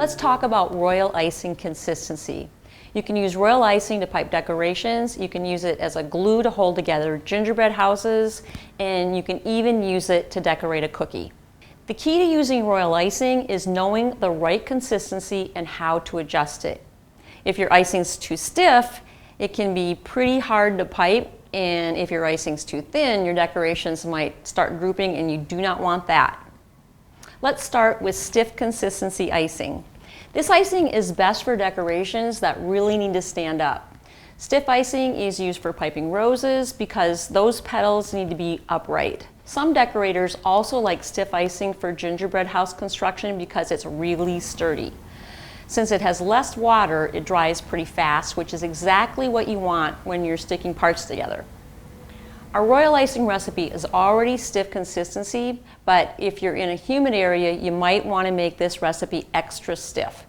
Let's talk about royal icing consistency. You can use royal icing to pipe decorations, you can use it as a glue to hold together gingerbread houses, and you can even use it to decorate a cookie. The key to using royal icing is knowing the right consistency and how to adjust it. If your icing's too stiff, it can be pretty hard to pipe, and if your icing's too thin, your decorations might start drooping, and you do not want that. Let's start with stiff consistency icing. This icing is best for decorations that really need to stand up. Stiff icing is used for piping roses because those petals need to be upright. Some decorators also like stiff icing for gingerbread house construction because it's really sturdy. Since it has less water, it dries pretty fast, which is exactly what you want when you're sticking parts together. Our royal icing recipe is already stiff consistency, but if you're in a humid area, you might want to make this recipe extra stiff.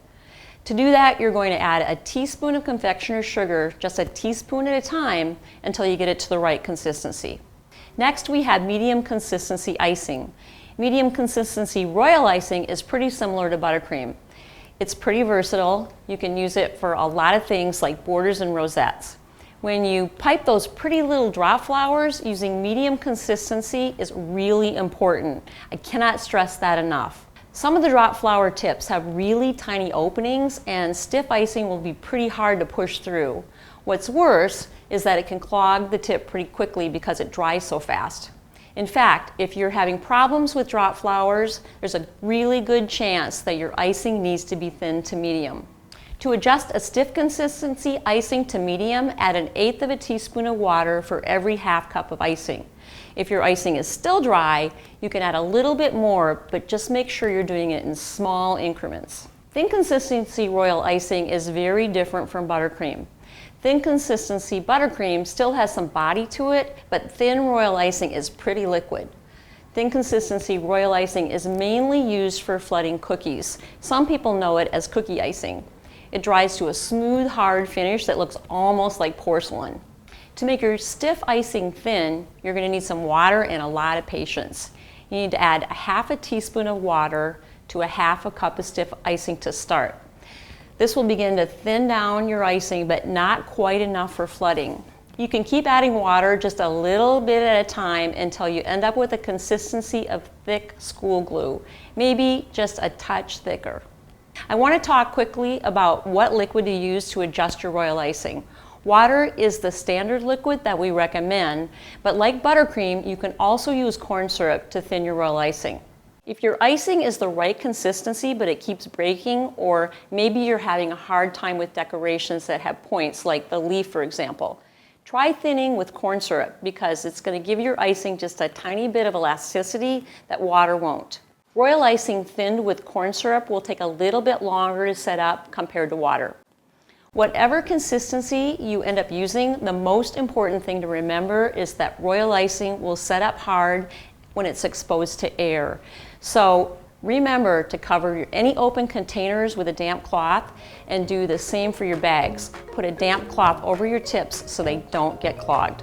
To do that, you're going to add a teaspoon of confectioner's sugar, just a teaspoon at a time, until you get it to the right consistency. Next, we have medium consistency icing. Medium consistency royal icing is pretty similar to buttercream. It's pretty versatile. You can use it for a lot of things like borders and rosettes. When you pipe those pretty little drop flowers, using medium consistency is really important. I cannot stress that enough. Some of the drop flower tips have really tiny openings, and stiff icing will be pretty hard to push through. What's worse is that it can clog the tip pretty quickly because it dries so fast. In fact, if you're having problems with drop flowers, there's a really good chance that your icing needs to be thin to medium. To adjust a stiff consistency icing to medium, add 1/8 teaspoon of water for every 1/2 cup of icing. If your icing is still dry, you can add a little bit more, but just make sure you're doing it in small increments. Thin consistency royal icing is very different from buttercream. Thin consistency buttercream still has some body to it, but thin royal icing is pretty liquid. Thin consistency royal icing is mainly used for flooding cookies. Some people know it as cookie icing. It dries to a smooth, hard finish that looks almost like porcelain. To make your stiff icing thin, you're going to need some water and a lot of patience. You need to add 1/2 teaspoon of water to 1/2 cup of stiff icing to start. This will begin to thin down your icing, but not quite enough for flooding. You can keep adding water just a little bit at a time until you end up with a consistency of thick school glue, maybe just a touch thicker. I want to talk quickly about what liquid to use to adjust your royal icing. Water is the standard liquid that we recommend, but like buttercream, you can also use corn syrup to thin your royal icing. If your icing is the right consistency but it keeps breaking, or maybe you're having a hard time with decorations that have points, like the leaf for example, try thinning with corn syrup because it's going to give your icing just a tiny bit of elasticity that water won't. Royal icing thinned with corn syrup will take a little bit longer to set up compared to water. Whatever consistency you end up using, the most important thing to remember is that royal icing will set up hard when it's exposed to air. So remember to cover any open containers with a damp cloth, and do the same for your bags. Put a damp cloth over your tips so they don't get clogged.